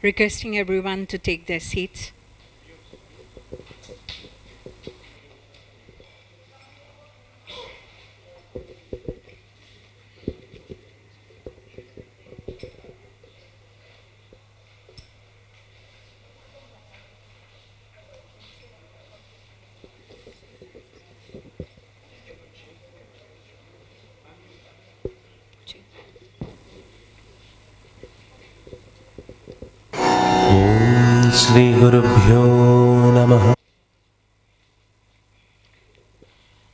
Requesting everyone to take their seats. Shri Gurubhyo Namaha.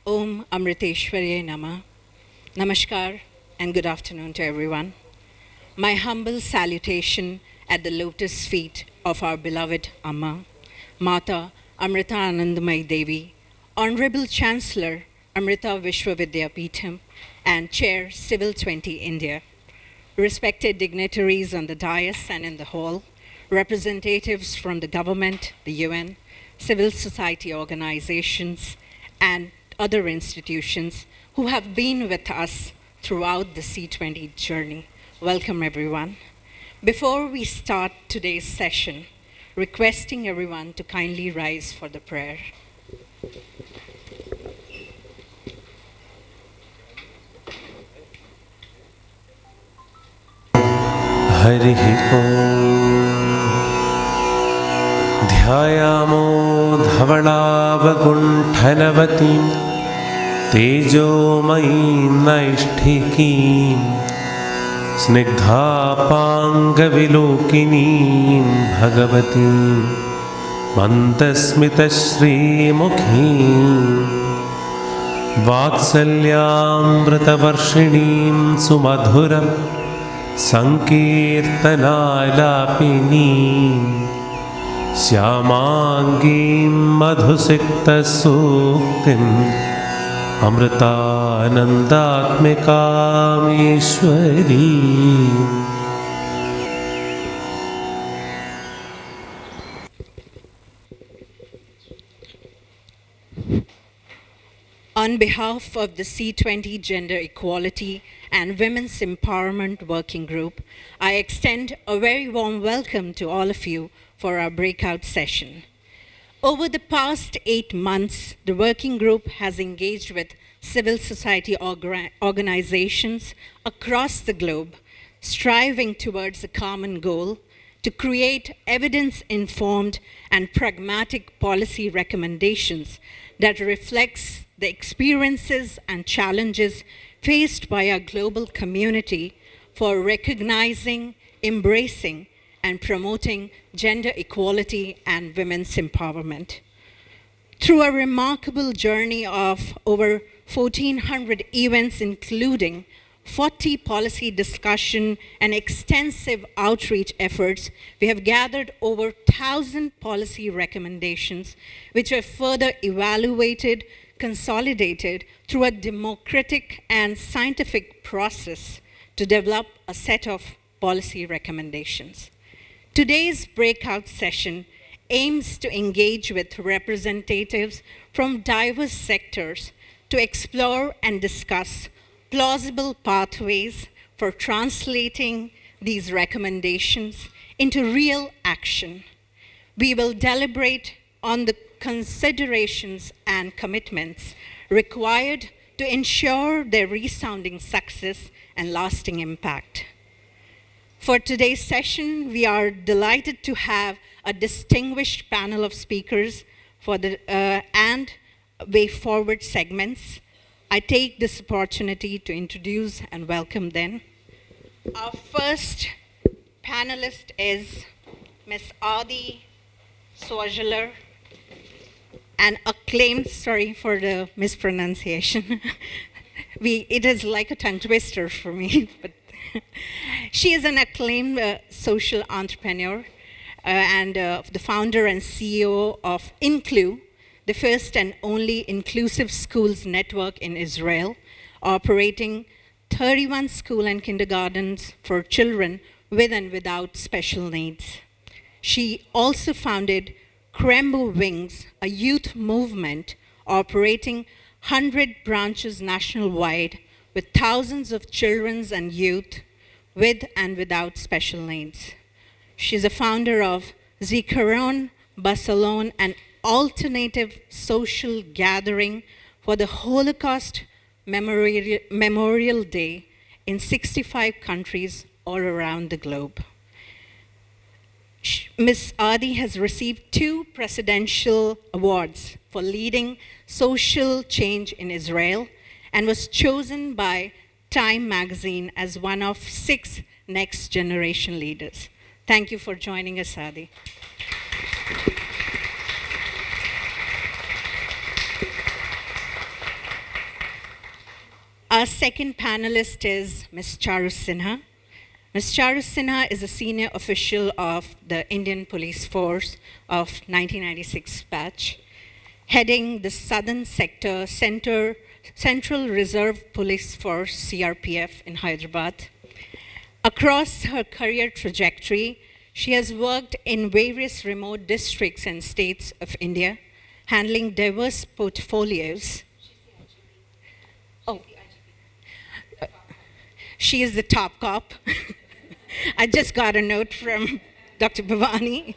Om Amriteshwarye Namah. Namaskar and good afternoon to everyone. My humble salutation at the lotus feet of our beloved Amma, Mata Amrita Anandamayi Devi, Honorable Chancellor Amrita Vishwavidyapeetham and Chair Civil 20 India, respected dignitaries on the dais and in the hall, representatives from the government, the UN, civil society organizations, and other institutions who have been with us throughout the C20 journey. Welcome, everyone. Before we start today's session, requesting everyone to kindly rise for the prayer. Harihi Om. Dhyayamo dhavalavagunthanavatim tejomayim naishtikim snigdhapangavilokinim bhagavatim mandasmitashrimukhim vatsalyamritavarshinim sumadhuram sankirtanalapinim Syamangim madhusiktasuktim amritanandatmikam On behalf of the C20 Gender Equality and Women's Empowerment Working Group, I extend a very warm welcome to all of you for our breakout session. Over the past 8 months, the working group has engaged with civil society organizations across the globe, striving towards a common goal to create evidence-informed and pragmatic policy recommendations that reflects the experiences and challenges faced by our global community for recognizing, embracing, and promoting gender equality and women's empowerment. Through a remarkable journey of over 1,400 events, including 40 policy discussion and extensive outreach efforts, we have gathered over 1,000 policy recommendations, which are further evaluated, consolidated through a democratic and scientific process to develop a set of policy recommendations. Today's breakout session aims to engage with representatives from diverse sectors to explore and discuss plausible pathways for translating these recommendations into real action. We will deliberate on the considerations and commitments required to ensure their resounding success and lasting impact. For today's session, we are delighted to have a distinguished panel of speakers for the and way forward segments. I take this opportunity to introduce and welcome them. Our first panelist is Ms. Adi Altschuler, an acclaimed, sorry for the mispronunciation. It is like a tongue twister for me, but she is an acclaimed social entrepreneur and the founder and CEO of INCLUE, the first and only inclusive schools network in Israel, operating 31 school and kindergartens for children with and without special needs. She also founded Krembo Wings, a youth movement operating 100 branches nationwide with thousands of children and youth with and without special needs. She's a founder of Zikaron Barcelona, an alternative social gathering for the Holocaust Memorial Day in 65 countries all around the globe. Ms. Adi has received 2 presidential awards for leading social change in Israel and was chosen by Time magazine as one of 6 next generation leaders. Thank you for joining us, Adi. Our second panelist is Ms. Charu Sinha. Ms. Charu Sinha is a senior official of the Indian Police Force of 1996 batch, heading the Southern Sector Central Reserve Police Force, CRPF, in Hyderabad. Across her career trajectory, she has worked in various remote districts and states of India, handling diverse portfolios. Oh, she is the top cop. I just got a note from Dr. Bhavani.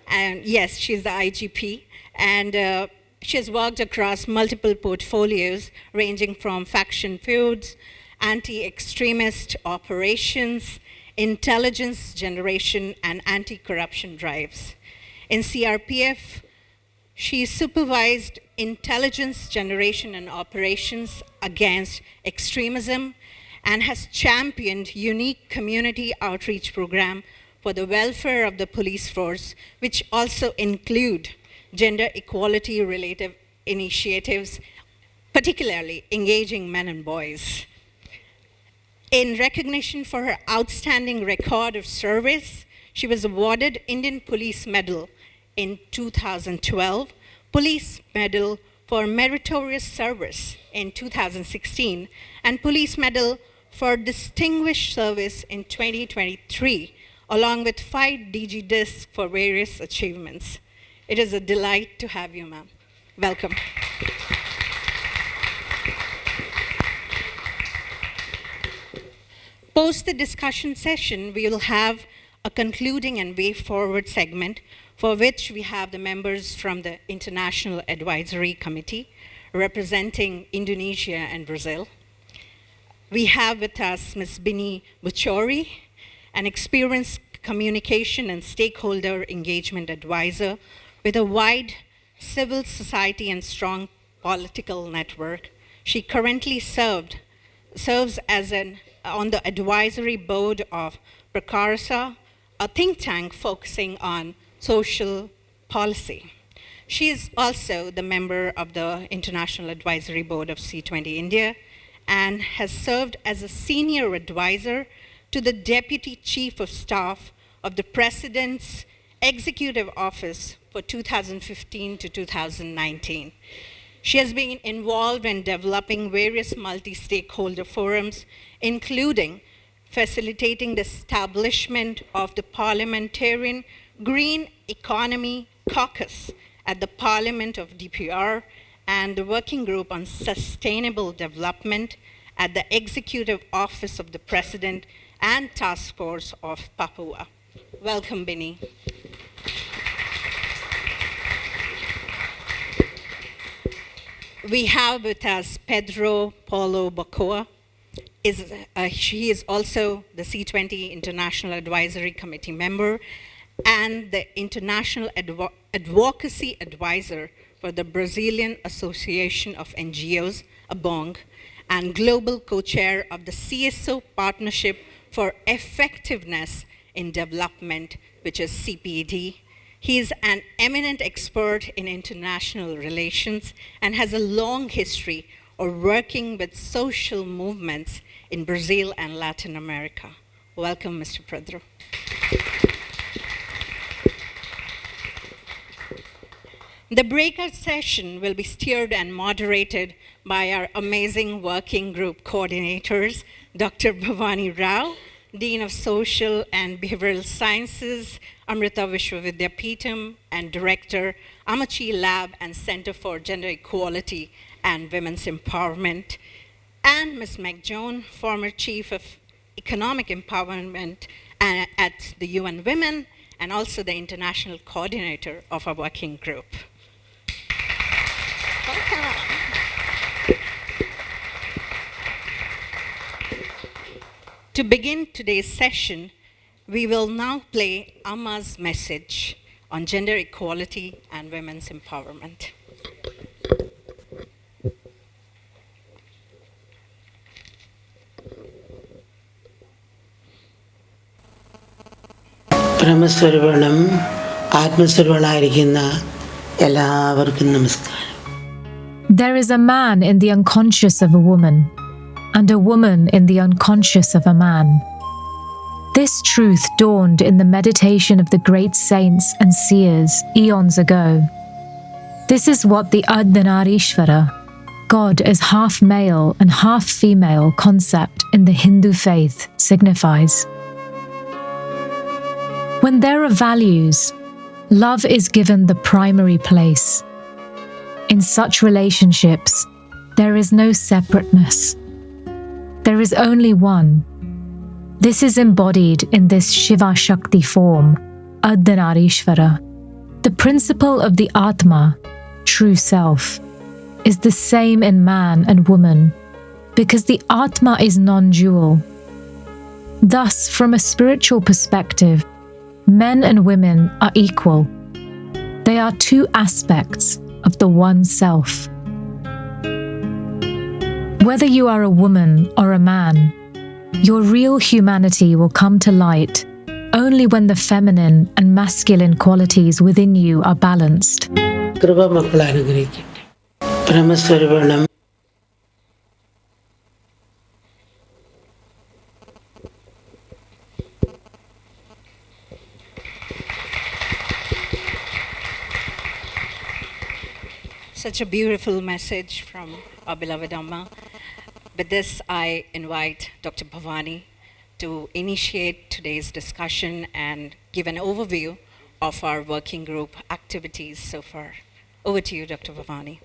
And yes, she's the IGP. And she has worked across multiple portfolios, ranging from faction feuds, anti-extremist operations, intelligence generation, and anti-corruption drives. In CRPF, she supervised intelligence generation and operations against extremism and has championed unique community outreach program for the welfare of the police force, which also include gender equality related initiatives, particularly engaging men and boys. In recognition for her outstanding record of service, she was awarded Indian Police Medal in 2012, Police Medal for Meritorious Service in 2016, and Police Medal for Distinguished Service in 2023, along with 5 DG discs for various achievements. It is a delight to have you, ma'am. Welcome. Post the discussion session, we will have a concluding and way forward segment for which we have the members from the International Advisory Committee representing Indonesia and Brazil. We have with us Ms. Binny Buchori, an experienced communication and stakeholder engagement advisor with a wide civil society and strong political network. She currently serves as on the advisory board of Prakarsa, a think tank focusing on social policy. She is also the member of the International Advisory Board of C20 India and has served as a senior advisor to the Deputy Chief of Staff of the President's Executive Office for 2015 to 2019. She has been involved in developing various multi-stakeholder forums, including facilitating the establishment of the Parliamentarian Green Economy Caucus at the Parliament of DPR and the Working Group on Sustainable Development at the Executive Office of the President and Task Force of Papua. Welcome, Binny. We have with us Pedro Boca. She is also the C20 International Advisory Committee member and the International Advocacy Advisor for the Brazilian Association of NGOs, Abong, and global co-chair of the CSO Partnership for Effectiveness in Development, which is CPED. He is an eminent expert in international relations and has a long history of working with social movements in Brazil and Latin America. Welcome, Mr. Pedro. The breakout session will be steered and moderated by our amazing working group coordinators, Dr. Bhavani Rao, Dean of Social and Behavioral Sciences, Amrita Vishwavidyapeetham, and Director, Amachi Lab and Center for Gender Equality and Women's Empowerment, and Ms. Meg Jones, former Chief of Economic Empowerment at the UN Women, and also the international coordinator of our working group. To begin today's session, we will now play Amma's message on gender equality and women's empowerment. ബ്രഹ്മസ്വരൂപണം ആത്മസ്വരൂപങ്ങളായിരിക്കുന്ന എല്ലാവർക്കും നമസ്കാരം. There is a man in the unconscious of a woman, and a woman in the unconscious of a man. This truth dawned in the meditation of the great saints and seers eons ago. This is what the Ardhanarishvara, God as half male and half female concept in the Hindu faith, signifies. When there are values, love is given the primary place. In such relationships, there is no separateness. There is only one. This is embodied in this Shiva Shakti form, Ardhanarishvara. The principle of the Atma, true self, is the same in man and woman because the Atma is non-dual. Thus, from a spiritual perspective, men and women are equal. They are two aspects of the one self. Whether you are a woman or a man, your real humanity will come to light only when the feminine and masculine qualities within you are balanced. കൃപ മക്കളെ അനുഗ്രഹിക്കട്ടെ. ബ്രഹ്മസ്വരൂപണം Such a beautiful message from our beloved Amma. With this, I invite Dr. Bhavani to initiate today's discussion and give an overview of our working group activities so far. Over to you, Dr. Bhavani.